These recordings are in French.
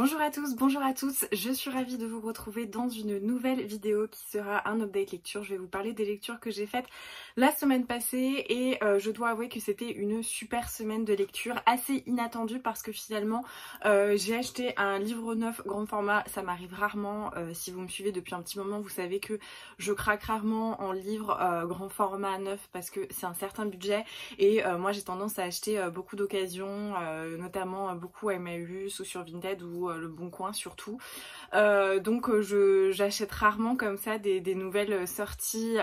Bonjour à tous, bonjour à tous, je suis ravie de vous retrouver dans une nouvelle vidéo qui sera un update lecture. Je vais vous parler des lectures que j'ai faites la semaine passée et je dois avouer que c'était une super semaine de lecture, assez inattendue parce que finalement j'ai acheté un livre neuf grand format. Ça m'arrive rarement, si vous me suivez depuis un petit moment vous savez que je craque rarement en livre grand format neuf parce que c'est un certain budget et moi j'ai tendance à acheter beaucoup d'occasions, notamment beaucoup à Emmaüs ou sur Vinted ou Le Bon Coin surtout. Donc j'achète rarement comme ça des nouvelles sorties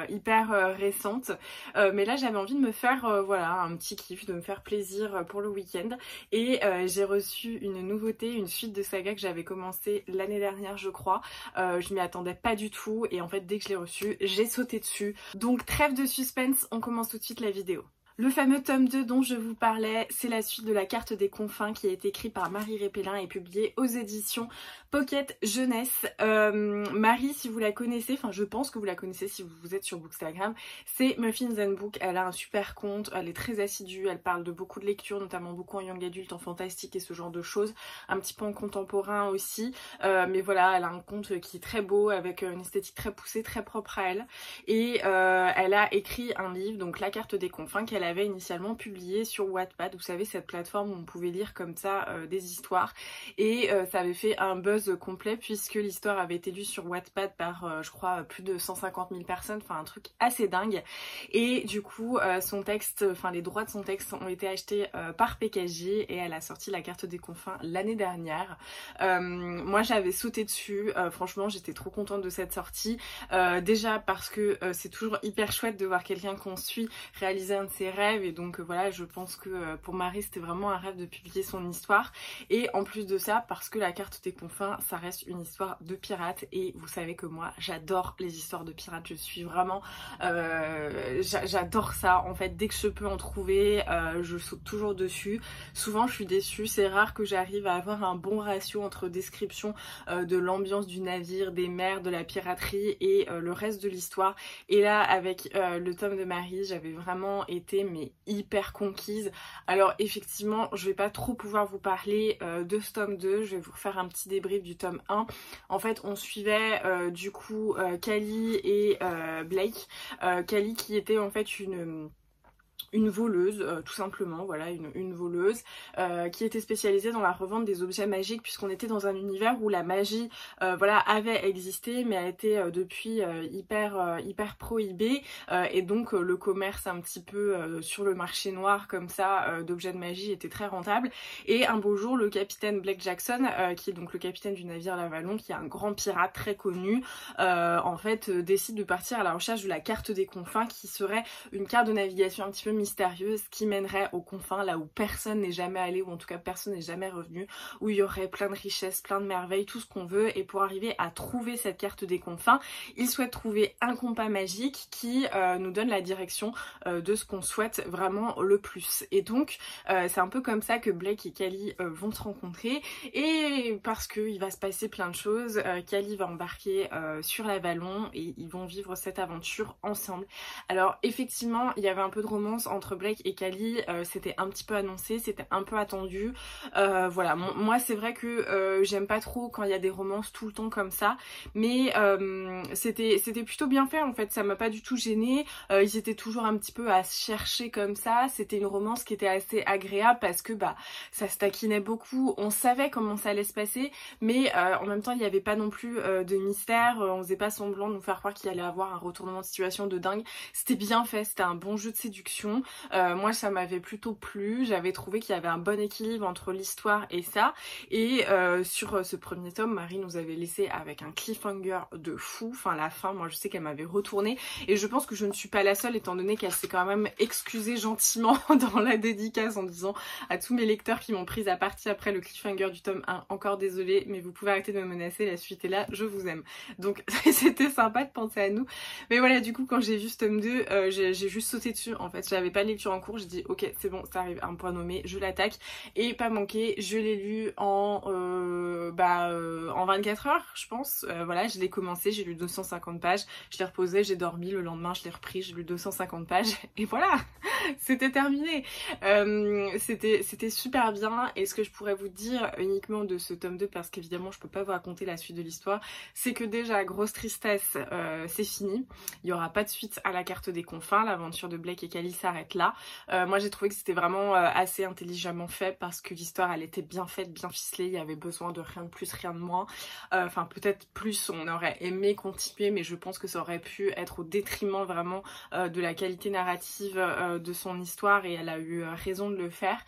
hyper récentes. Mais là j'avais envie de me faire voilà, un petit kiff, de me faire plaisir pour le week-end. Et j'ai reçu une nouveauté, une suite de saga que j'avais commencé l'année dernière je crois. Je m'y attendais pas du tout et en fait dès que je l'ai reçu, j'ai sauté dessus. Donc trêve de suspense, on commence tout de suite la vidéo. Le fameux tome 2 dont je vous parlais, c'est la suite de La Carte des Confins qui a été écrit par Marie Répellin et publié aux éditions Pocket Jeunesse. Marie, si vous la connaissez, enfin je pense que vous la connaissez si vous êtes sur Bookstagram, c'est Muffins and Book. Elle a un super compte, elle est très assidue, elle parle de beaucoup de lectures, notamment beaucoup en young adulte, en fantastique et ce genre de choses, un petit peu en contemporain aussi. Mais voilà, elle a un compte qui est très beau, avec une esthétique très poussée, très propre à elle. Et elle a écrit un livre, donc La Carte des Confins, qu'elle avait initialement publié sur Wattpad, vous savez cette plateforme où on pouvait lire comme ça des histoires, et ça avait fait un buzz complet puisque l'histoire avait été lue sur Wattpad par je crois plus de 150 000 personnes, enfin un truc assez dingue. Et du coup son texte, enfin les droits de son texte ont été achetés par PKJ et elle a sorti La Carte des Confins l'année dernière. Moi j'avais sauté dessus, franchement j'étais trop contente de cette sortie, déjà parce que c'est toujours hyper chouette de voir quelqu'un qu'on suit réaliser un de ses rêves, et donc voilà, je pense que pour Marie c'était vraiment un rêve de publier son histoire. Et en plus de ça, parce que La Carte des Confins ça reste une histoire de pirates, et vous savez que moi j'adore les histoires de pirates, je suis vraiment j'adore ça en fait. Dès que je peux en trouver je saute toujours dessus. Souvent je suis déçue, c'est rare que j'arrive à avoir un bon ratio entre description de l'ambiance du navire, des mers, de la piraterie et le reste de l'histoire. Et là avec le tome de Marie, j'avais vraiment été mais hyper conquise. Alors effectivement je vais pas trop pouvoir vous parler de ce tome 2, je vais vous refaire un petit débrief du tome 1. En fait on suivait du coup Callie et Blake. Callie qui était en fait une voleuse, tout simplement, voilà, une voleuse qui était spécialisée dans la revente des objets magiques, puisqu'on était dans un univers où la magie voilà, avait existé mais a été depuis hyper prohibée, et donc le commerce un petit peu sur le marché noir comme ça d'objets de magie était très rentable. Et un beau jour le capitaine Blake Jackson, qui est donc le capitaine du navire l'Avalon, qui est un grand pirate très connu, en fait décide de partir à la recherche de la Carte des Confins, qui serait une carte de navigation un petit peu mystérieuse qui mènerait aux confins, là où personne n'est jamais allé, ou en tout cas personne n'est jamais revenu, où il y aurait plein de richesses, plein de merveilles, tout ce qu'on veut. Et pour arriver à trouver cette Carte des Confins, il souhaite trouver un compas magique qui nous donne la direction de ce qu'on souhaite vraiment le plus. Et donc c'est un peu comme ça que Blake et Callie vont se rencontrer, et parce qu'il va se passer plein de choses, Callie va embarquer sur l'Avalon et ils vont vivre cette aventure ensemble. Alors effectivement il y avait un peu de romance entre Blake et Callie, c'était un petit peu annoncé, c'était un peu attendu. Voilà, moi c'est vrai que j'aime pas trop quand il y a des romances tout le temps comme ça, mais c'était plutôt bien fait en fait, ça m'a pas du tout gênée. Ils étaient toujours un petit peu à se chercher comme ça, c'était une romance qui était assez agréable parce que bah ça se taquinait beaucoup, on savait comment ça allait se passer, mais en même temps il n'y avait pas non plus de mystère, on faisait pas semblant de nous faire croire qu'il allait avoir un retournement de situation de dingue. C'était bien fait, c'était un bon jeu de séduction. Moi ça m'avait plutôt plu, j'avais trouvé qu'il y avait un bon équilibre entre l'histoire et ça. Et sur ce premier tome, Marie nous avait laissé avec un cliffhanger de fou. Enfin la fin, moi je sais qu'elle m'avait retourné, et je pense que je ne suis pas la seule étant donné qu'elle s'est quand même excusée gentiment dans la dédicace en disant à tous mes lecteurs qui m'ont prise à partie après le cliffhanger du tome 1, encore désolée mais vous pouvez arrêter de me menacer, la suite est là, je vous aime. Donc c'était sympa de penser à nous. Mais voilà, du coup quand j'ai vu ce tome 2, j'ai juste sauté dessus en fait, j'avais pas de lecture en cours, j'ai dit ok c'est bon, ça arrive à un point nommé, je l'attaque, et pas manqué, je l'ai lu en en 24 heures, je pense. Voilà, je l'ai commencé, j'ai lu 250 pages, je l'ai reposé, j'ai dormi, le lendemain je l'ai repris, j'ai lu 250 pages, et voilà, c'était terminé. C'était super bien, et ce que je pourrais vous dire uniquement de ce tome 2, parce qu'évidemment je peux pas vous raconter la suite de l'histoire, c'est que déjà, grosse tristesse, c'est fini. Il n'y aura pas de suite à la carte des confins, l'aventure de Blake et Cally s'arrête là. Moi j'ai trouvé que c'était vraiment assez intelligemment fait, parce que l'histoire elle était bien faite, bien ficelée, il y avait besoin de rien de plus, rien de moins. Enfin peut-être plus, on aurait aimé continuer, mais je pense que ça aurait pu être au détriment vraiment de la qualité narrative de son histoire, et elle a eu raison de le faire.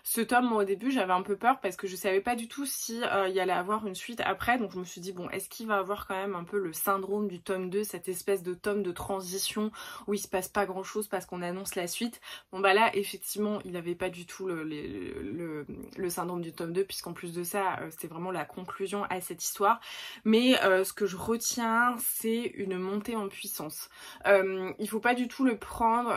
Ce tome, moi au début j'avais un peu peur parce que je savais pas du tout si il y allait avoir une suite après, donc je me suis dit bon, est-ce qu'il va avoir quand même un peu le syndrome du tome 2, cette espèce de tome de transition où il se passe pas grand chose parce qu'on annonce la suite. Bon bah là effectivement il avait pas du tout le syndrome du tome 2, puisqu'en plus de ça c'était vraiment la conclusion à cette histoire. Mais ce que je retiens, c'est une montée en puissance. Il faut pas du tout le prendre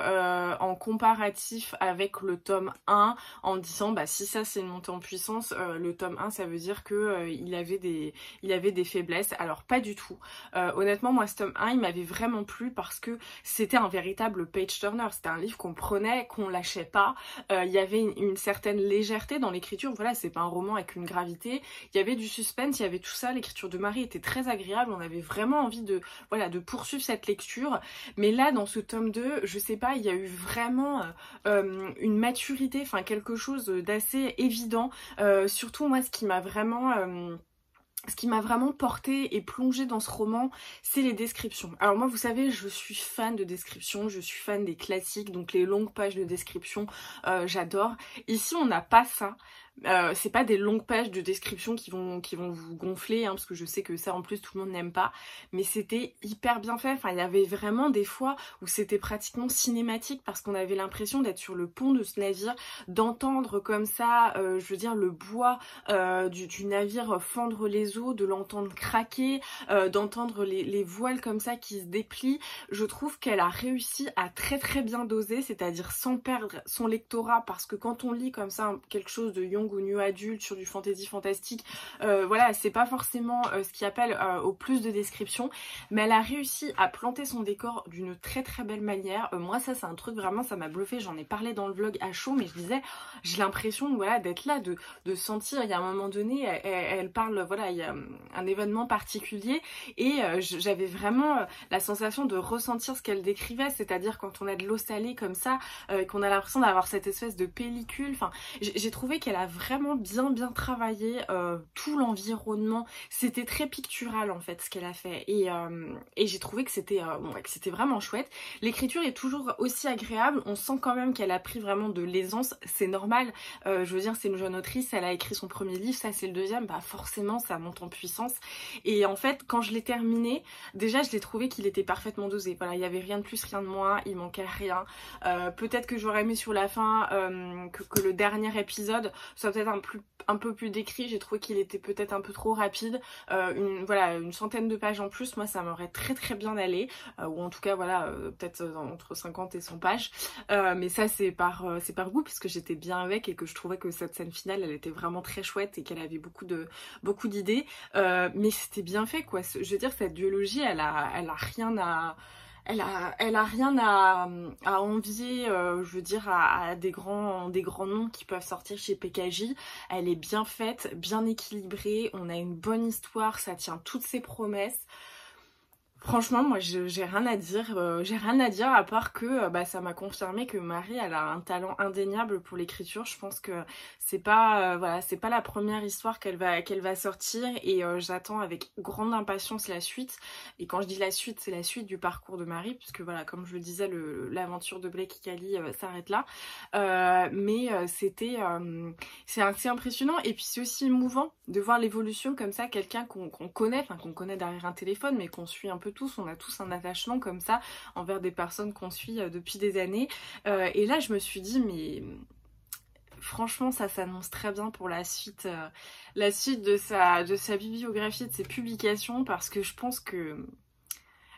en comparatif avec le tome 1 en disant bah si ça c'est une montée en puissance, le tome 1 ça veut dire que il avait des faiblesses. Alors pas du tout. Honnêtement moi ce tome 1 il m'avait vraiment plu parce que c'était un véritable page turner, c'était un livre qu'on prenait, qu'on lâchait pas. Il y avait une certaine légèreté dans l'écriture, voilà, c'est pas un roman avec une gravité, il y avait du suspense, il y avait tout ça, l'écriture de Marie était très agréable, on avait vraiment envie de poursuivre cette lecture. Mais là dans ce tome 2, je sais pas, il y a eu vraiment une maturité, enfin quelque chose d'assez évident. Surtout moi ce qui m'a vraiment porté et plongé dans ce roman, c'est les descriptions. Alors moi, vous savez, je suis fan de descriptions, je suis fan des classiques, donc les longues pages de description, j'adore. Ici, on n'a pas ça. C'est pas des longues pages de description qui vont vous gonfler, hein, parce que je sais que ça en plus tout le monde n'aime pas, mais c'était hyper bien fait. Enfin il y avait vraiment des fois où c'était pratiquement cinématique, parce qu'on avait l'impression d'être sur le pont de ce navire, d'entendre comme ça, je veux dire le bois du navire fendre les eaux, de l'entendre craquer, d'entendre les voiles comme ça qui se déplient. Je trouve qu'elle a réussi à très très bien doser, c'est-à-dire sans perdre son lectorat, parce que quand on lit comme ça quelque chose de young ou new adulte sur du fantasy fantastique, voilà, c'est pas forcément ce qui appelle au plus de description, mais elle a réussi à planter son décor d'une très très belle manière. Moi ça c'est un truc vraiment, ça m'a bluffé, j'en ai parlé dans le vlog à chaud, mais je disais, j'ai l'impression voilà, d'être là, de sentir, il y a un moment donné, elle parle, voilà, il y a un événement particulier, et j'avais vraiment la sensation de ressentir ce qu'elle décrivait, c'est-à-dire quand on a de l'eau salée comme ça, qu'on a l'impression d'avoir cette espèce de pellicule. Enfin, j'ai trouvé qu'elle a vraiment bien travaillé tout l'environnement. C'était très pictural en fait ce qu'elle a fait, et j'ai trouvé que c'était vraiment chouette. L'écriture est toujours aussi agréable, on sent quand même qu'elle a pris vraiment de l'aisance, c'est normal, je veux dire c'est une jeune autrice, elle a écrit son premier livre, ça c'est le deuxième, bah forcément ça monte en puissance. Et en fait quand je l'ai terminé, déjà je l'ai trouvé qu'il était parfaitement dosé, voilà, il y avait rien de plus, rien de moins, il manquait rien. Peut-être que j'aurais aimé sur la fin que le dernier épisode soit peut-être un peu plus décrit, j'ai trouvé qu'il était peut-être un peu trop rapide. Une centaine de pages en plus, moi ça m'aurait très très bien allé, ou en tout cas voilà, peut-être entre 50 et 100 pages, mais ça c'est par goût, puisque j'étais bien avec et que je trouvais que cette scène finale elle était vraiment très chouette et qu'elle avait beaucoup d'idées, mais c'était bien fait quoi. Je veux dire, cette duologie elle a rien à... Elle a rien à envier, je veux dire, à des grands noms qui peuvent sortir chez PKJ. Elle est bien faite, bien équilibrée, on a une bonne histoire, ça tient toutes ses promesses. Franchement, moi j'ai rien à dire, à part que ça m'a confirmé que Marie elle a un talent indéniable pour l'écriture. Je pense que c'est pas voilà, c'est pas la première histoire qu'elle va sortir, et j'attends avec grande impatience la suite. Et quand je dis la suite, c'est la suite du parcours de Marie, puisque voilà, comme je le disais, l'aventure de Blake et Cally s'arrête là. C'est assez impressionnant, et puis c'est aussi émouvant de voir l'évolution comme ça, quelqu'un qu'on connaît, enfin qu'on connaît derrière un téléphone, mais qu'on suit un peu tous, on a tous un attachement comme ça envers des personnes qu'on suit depuis des années, et là je me suis dit mais franchement ça s'annonce très bien pour la suite de sa bibliographie, de ses publications, parce que je pense que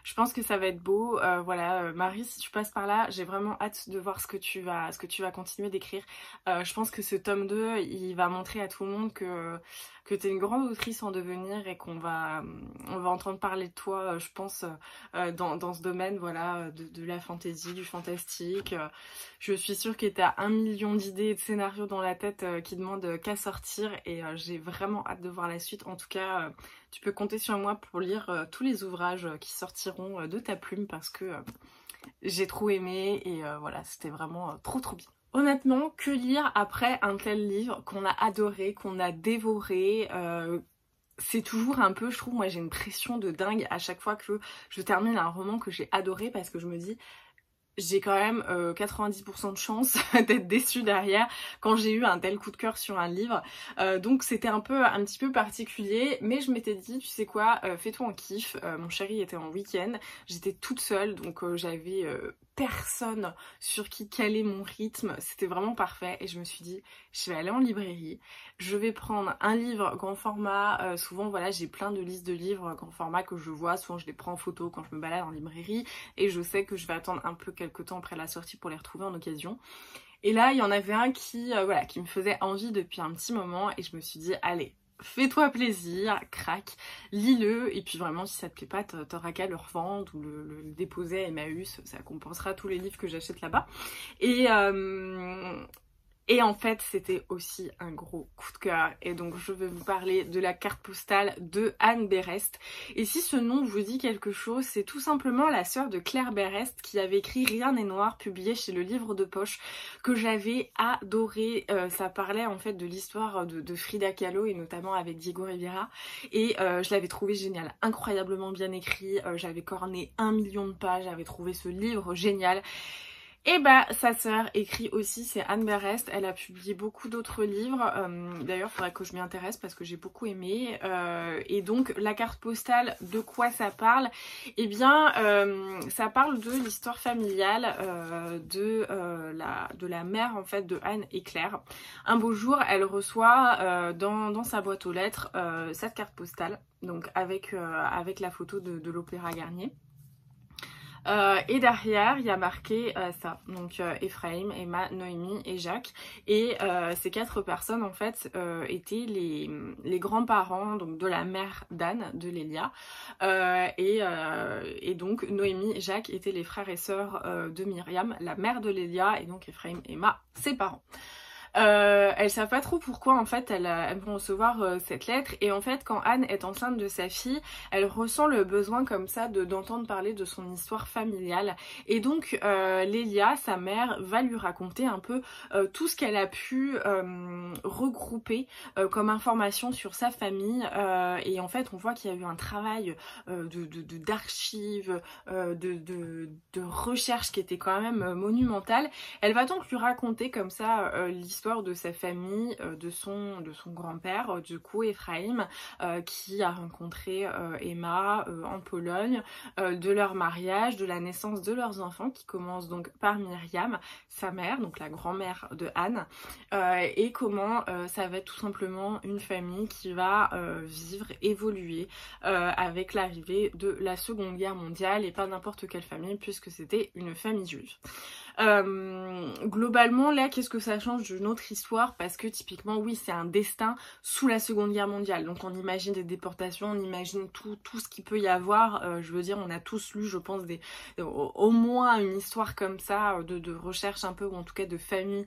Je pense que ça va être beau. Voilà, Marie, si tu passes par là, j'ai vraiment hâte de voir ce que tu vas continuer d'écrire. Je pense que ce tome 2, il va montrer à tout le monde que tu es une grande autrice en devenir et on va entendre parler de toi, je pense, dans ce domaine, voilà, de la fantasy, du fantastique. Je suis sûre que tu as 1 million d'idées et de scénarios dans la tête qui demandent qu'à sortir et j'ai vraiment hâte de voir la suite. En tout cas, tu peux compter sur moi pour lire tous les ouvrages qui sortiront de ta plume parce que j'ai trop aimé et voilà, c'était vraiment trop bien. Honnêtement, que lire après un tel livre qu'on a adoré, qu'on a dévoré, c'est toujours un peu, je trouve, moi j'ai une pression de dingue à chaque fois que je termine un roman que j'ai adoré parce que je me dis j'ai quand même 90% de chance d'être déçue derrière quand j'ai eu un tel coup de cœur sur un livre. Donc c'était un petit peu particulier, mais je m'étais dit, tu sais quoi, fais-toi un kiff. Mon chéri était en week-end, j'étais toute seule, donc j'avais personne sur qui caler mon rythme. C'était vraiment parfait et je me suis dit, je vais aller en librairie, je vais prendre un livre grand format. Souvent, voilà, j'ai plein de listes de livres grand format que je vois, souvent je les prends en photo quand je me balade en librairie et je sais que je vais attendre un peu quelques temps après la sortie pour les retrouver en occasion. Et là, il y en avait un qui me faisait envie depuis un petit moment et je me suis dit, allez, fais-toi plaisir, craque, lis-le et puis vraiment si ça te plaît pas, t'auras qu'à le revendre ou le déposer à Emmaüs, ça compensera tous les livres que j'achète là-bas. Et en fait, c'était aussi un gros coup de cœur. Et donc, je vais vous parler de la carte postale de Anne Berest. Et si ce nom vous dit quelque chose, c'est tout simplement la sœur de Claire Berest qui avait écrit Rien n'est noir, publié chez le Livre de Poche, que j'avais adoré. Ça parlait en fait de l'histoire de Frida Kahlo et notamment avec Diego Rivera. Et je l'avais trouvé génial, incroyablement bien écrit. J'avais corné 1 million de pages, j'avais trouvé ce livre génial. Et bah sa sœur écrit aussi, c'est Anne Berest, elle a publié beaucoup d'autres livres, d'ailleurs il faudrait que je m'y intéresse parce que j'ai beaucoup aimé, et donc la carte postale, de quoi ça parle? Eh bien ça parle de l'histoire familiale de la mère en fait de Anne et Claire. Un beau jour elle reçoit dans sa boîte aux lettres cette carte postale, donc avec la photo de l'Opéra Garnier. Et derrière il y a marqué ça, donc Ephraim, Emma, Noémie et Jacques, et ces 4 personnes en fait étaient les grands-parents donc de la mère d'Anne, de Lélia, et donc Noémie et Jacques étaient les frères et sœurs de Myriam, la mère de Lélia, et donc Ephraim et Emma, ses parents. Elles savent pas trop pourquoi en fait elles vont recevoir cette lettre, et en fait quand Anne est enceinte de sa fille, elle ressent le besoin comme ça d'entendre parler de son histoire familiale, et donc Lélia, sa mère, va lui raconter un peu tout ce qu'elle a pu regrouper comme information sur sa famille, et en fait on voit qu'il y a eu un travail d'archives, de recherche qui était quand même monumental. Elle va donc lui raconter comme ça l'histoire de sa famille, de son grand-père, du coup Ephraim, qui a rencontré Emma en Pologne, de leur mariage, de la naissance de leurs enfants, qui commence donc par Myriam, sa mère, donc la grand-mère de Anne, et comment ça va être tout simplement une famille qui va vivre, évoluer avec l'arrivée de la Seconde Guerre mondiale, et pas n'importe quelle famille puisque c'était une famille juive. Globalement là, qu'est-ce que ça change d'une autre histoire? Parce que typiquement oui, c'est un destin sous la Seconde Guerre mondiale, donc on imagine des déportations, on imagine tout ce qu'il peut y avoir. Je veux dire, on a tous lu je pense au moins une histoire comme ça de recherche un peu, ou en tout cas de famille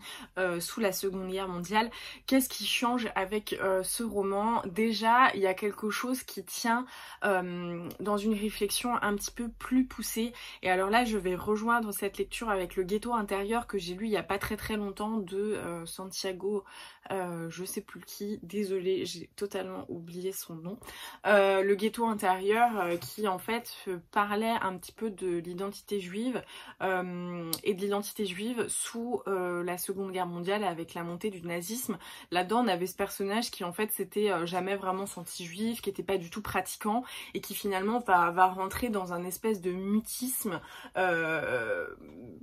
sous la Seconde Guerre mondiale. Qu'est-ce qui change avec ce roman? Déjà il y a quelque chose qui tient dans une réflexion un petit peu plus poussée, et alors là je vais rejoindre cette lecture avec Le Ghetto intérieur que j'ai lu il y a pas très longtemps de Santiago, je sais plus qui, désolée, j'ai totalement oublié son nom. Le Ghetto intérieur qui en fait parlait un petit peu de l'identité juive et de l'identité juive sous la Seconde Guerre mondiale avec la montée du nazisme. Là-dedans on avait ce personnage qui en fait s'était jamais vraiment senti juif, qui était pas du tout pratiquant et qui finalement va rentrer dans un espèce de mutisme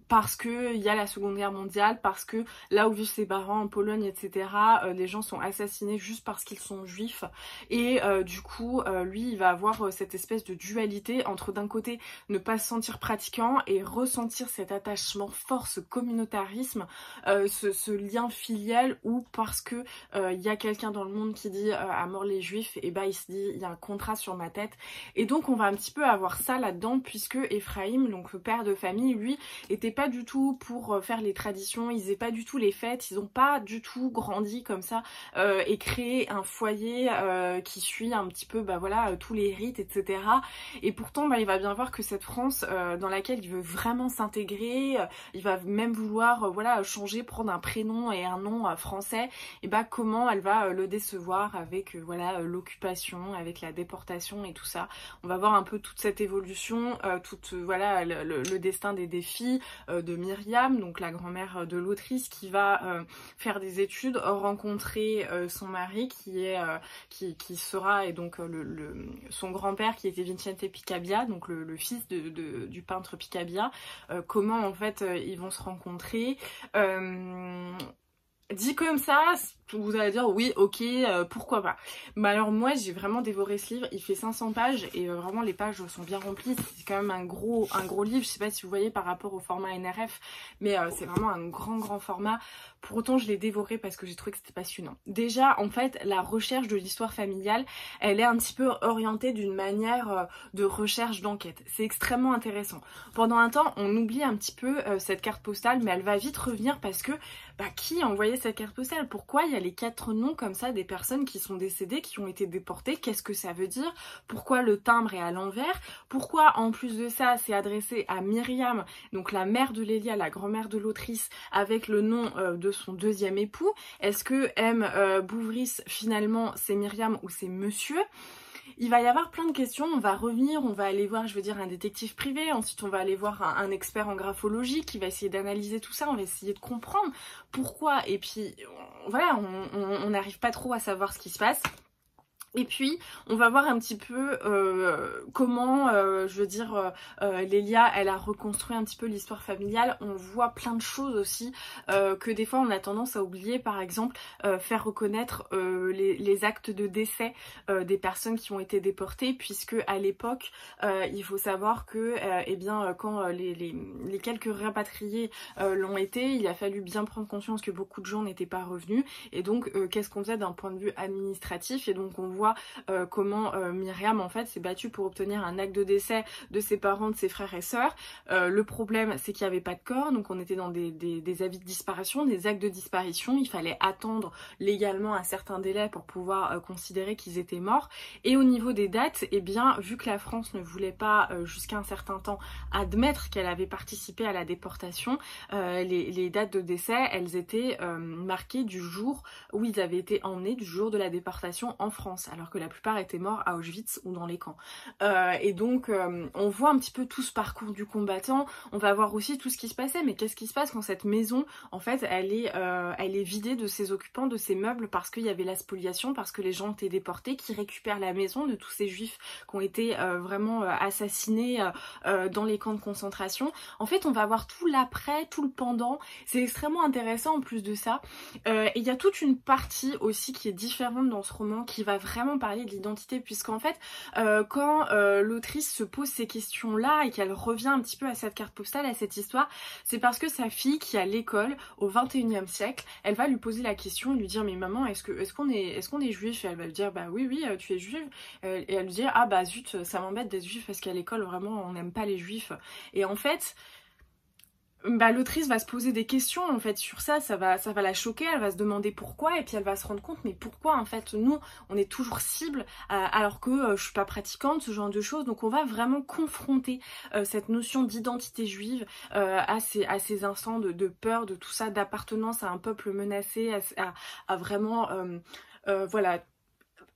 parce qu'il y a la Seconde Guerre mondiale, parce que là où vivent ses parents en Pologne, etc., les gens sont assassinés juste parce qu'ils sont juifs. Et du coup, lui, il va avoir cette espèce de dualité entre d'un côté ne pas se sentir pratiquant et ressentir cet attachement fort, ce communautarisme, ce lien filial, où parce que il y a quelqu'un dans le monde qui dit à mort les juifs, et bah il se dit il y a un contrat sur ma tête. Et donc on va un petit peu avoir ça là-dedans, puisque Ephraim, donc le père de famille, lui, était pas du tout pour faire les traditions, ils faisaient pas du tout les fêtes, ils ont pas du tout grandi comme ça et créé un foyer qui suit un petit peu bah voilà tous les rites, etc. Et pourtant bah, il va bien voir que cette France dans laquelle il veut vraiment s'intégrer, il va même vouloir voilà changer, prendre un prénom et un nom français, et bah comment elle va le décevoir avec voilà l'occupation, avec la déportation et tout ça. On va voir un peu toute cette évolution, voilà le destin des filles de Myriam, donc la grand-mère de l'autrice, qui va faire des études, rencontrer son mari qui sera, et donc son grand-père qui était Vicente Picabia, donc le fils du peintre Picabia. Comment en fait ils vont se rencontrer. Dit comme ça, vous allez dire oui, ok, pourquoi pas. Mais alors moi j'ai vraiment dévoré ce livre, il fait 500 pages et vraiment les pages sont bien remplies, c'est quand même un gros livre, je sais pas si vous voyez par rapport au format NRF, mais c'est vraiment un grand format. Pour autant je l'ai dévoré parce que j'ai trouvé que c'était passionnant. Déjà en fait la recherche de l'histoire familiale, elle est un petit peu orientée d'une manière de recherche d'enquête, c'est extrêmement intéressant. Pendant un temps on oublie un petit peu cette carte postale, mais elle va vite revenir parce que bah, qui a envoyé cette carte postale? Pourquoi il y a les 4 noms comme ça des personnes qui sont décédées, qui ont été déportées? Qu'est-ce que ça veut dire? Pourquoi le timbre est à l'envers? Pourquoi en plus de ça c'est adressé à Myriam, donc la mère de Lélia, la grand-mère de l'autrice, avec le nom de son deuxième époux? Est-ce que M. Bouvris finalement c'est Myriam ou c'est monsieur? Il va y avoir plein de questions, on va revenir, on va aller voir, je veux dire, un détective privé, ensuite on va aller voir un expert en graphologie qui va essayer d'analyser tout ça, on va essayer de comprendre pourquoi, et puis voilà, on n'arrive pas trop à savoir ce qui se passe. Et puis, on va voir un petit peu comment, je veux dire, Lélia, elle a reconstruit un petit peu l'histoire familiale. On voit plein de choses aussi que des fois on a tendance à oublier. Par exemple, faire reconnaître les actes de décès des personnes qui ont été déportées, puisque à l'époque, il faut savoir que, eh bien, quand les quelques rapatriés l'ont été, il a fallu bien prendre conscience que beaucoup de gens n'étaient pas revenus. Et donc, qu'est-ce qu'on faisait d'un point de vue administratif? Et donc, on voit comment Myriam en fait s'est battue pour obtenir un acte de décès de ses parents, de ses frères et sœurs. Le problème c'est qu'il n'y avait pas de corps, donc on était dans des avis de disparition, des actes de disparition. Il fallait attendre légalement un certain délai pour pouvoir considérer qu'ils étaient morts. Et au niveau des dates, eh bien vu que la France ne voulait pas jusqu'à un certain temps admettre qu'elle avait participé à la déportation, les dates de décès elles étaient marquées du jour où ils avaient été emmenés, du jour de la déportation en France, alors que la plupart étaient morts à Auschwitz ou dans les camps. Et donc on voit un petit peu tout ce parcours du combattant, on va voir aussi tout ce qui se passait, mais qu'est-ce qui se passe quand cette maison en fait elle est vidée de ses occupants, de ses meubles, parce qu'il y avait la spoliation, parce que les gens étaient déportés, qui récupèrent la maison de tous ces juifs qui ont été vraiment assassinés dans les camps de concentration. En fait on va voir tout l'après, tout le pendant, c'est extrêmement intéressant en plus de ça. Et il y a toute une partie aussi qui est différente dans ce roman, qui va vraiment parler de l'identité, puisqu'en fait quand l'autrice se pose ces questions là et qu'elle revient un petit peu à cette carte postale, à cette histoire, c'est parce que sa fille qui est à l'école au 21e siècle, elle va lui poser la question et lui dire mais maman est-ce qu'on est juif, et elle va lui dire bah oui tu es juive, et elle lui dit ah bah zut ça m'embête d'être juif parce qu'à l'école vraiment on n'aime pas les juifs. Et en fait bah, l'autrice va se poser des questions en fait sur ça, ça va la choquer, elle va se demander pourquoi, et puis elle va se rendre compte mais pourquoi en fait nous on est toujours cible alors que je suis pas pratiquante, ce genre de choses. Donc on va vraiment confronter cette notion d'identité juive à ces instants de peur, de tout ça, d'appartenance à un peuple menacé, à vraiment voilà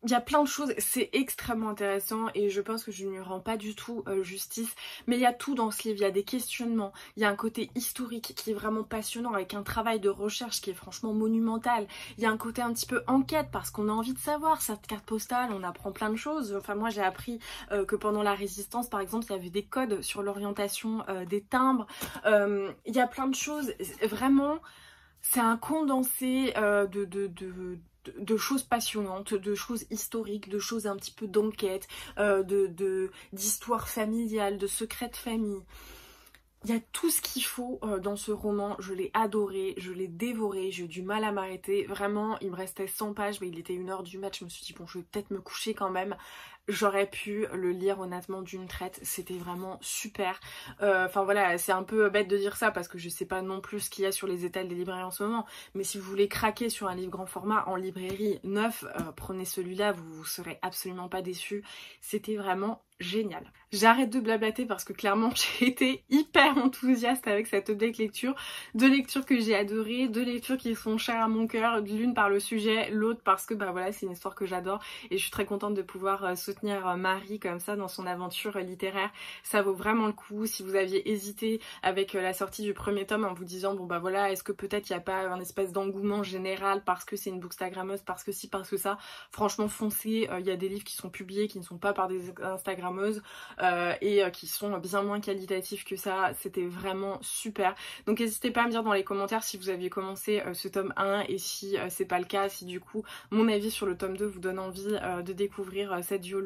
Il y a plein de choses, c'est extrêmement intéressant et je pense que je ne lui rends pas du tout justice, mais il y a tout dans ce livre, il y a des questionnements, il y a un côté historique qui est vraiment passionnant avec un travail de recherche qui est franchement monumental, il y a un côté un petit peu enquête parce qu'on a envie de savoir, cette carte postale, on apprend plein de choses, enfin moi j'ai appris que pendant la Résistance par exemple il y avait des codes sur l'orientation des timbres, il y a plein de choses, vraiment c'est un condensé de choses passionnantes, de choses historiques, de choses un petit peu d'enquête, d'histoires familiales, de secrets de famille. Il y a tout ce qu'il faut dans ce roman, je l'ai adoré, je l'ai dévoré, j'ai eu du mal à m'arrêter, vraiment il me restait 100 pages mais il était 1h du match, je me suis dit bon je vais peut-être me coucher quand même. J'aurais pu le lire honnêtement d'une traite, c'était vraiment super. Enfin voilà, c'est un peu bête de dire ça parce que je sais pas non plus ce qu'il y a sur les étals des librairies en ce moment. Mais si vous voulez craquer sur un livre grand format en librairie neuf, prenez celui-là, vous serez absolument pas déçus. C'était vraiment génial. J'arrête de blablater parce que clairement j'ai été hyper enthousiaste avec cette update lecture. Deux lectures que j'ai adorées, deux lectures qui sont chères à mon cœur, l'une par le sujet, l'autre parce que bah voilà c'est une histoire que j'adore et je suis très contente de pouvoir soutenir Marie comme ça dans son aventure littéraire. Ça vaut vraiment le coup. Si vous aviez hésité avec la sortie du premier tome en vous disant bon bah voilà est-ce que peut-être il n'y a pas un espèce d'engouement général parce que c'est une bookstagrammeuse, parce que si, parce que ça, franchement foncez, il y a des livres qui sont publiés qui ne sont pas par des instagrammeuses et qui sont bien moins qualitatifs que ça, c'était vraiment super. Donc n'hésitez pas à me dire dans les commentaires si vous aviez commencé ce tome 1 et si c'est pas le cas, si du coup mon avis sur le tome 2 vous donne envie de découvrir cette duologie.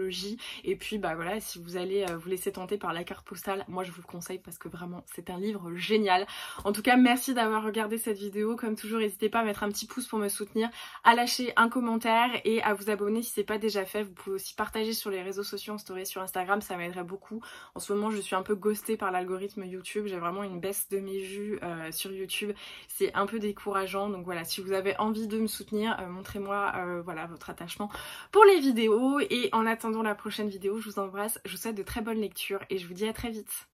Et puis bah voilà, si vous allez vous laisser tenter par la carte postale, moi je vous le conseille parce que vraiment c'est un livre génial. En tout cas merci d'avoir regardé cette vidéo, comme toujours n'hésitez pas à mettre un petit pouce pour me soutenir, à lâcher un commentaire et à vous abonner si c'est pas déjà fait. Vous pouvez aussi partager sur les réseaux sociaux en story sur Instagram, ça m'aiderait beaucoup. En ce moment je suis un peu ghostée par l'algorithme YouTube, j'ai vraiment une baisse de mes vues sur YouTube, c'est un peu décourageant. Donc voilà, si vous avez envie de me soutenir, montrez-moi voilà votre attachement pour les vidéos et en attendant la prochaine vidéo, je vous embrasse, je vous souhaite de très bonnes lectures et je vous dis à très vite.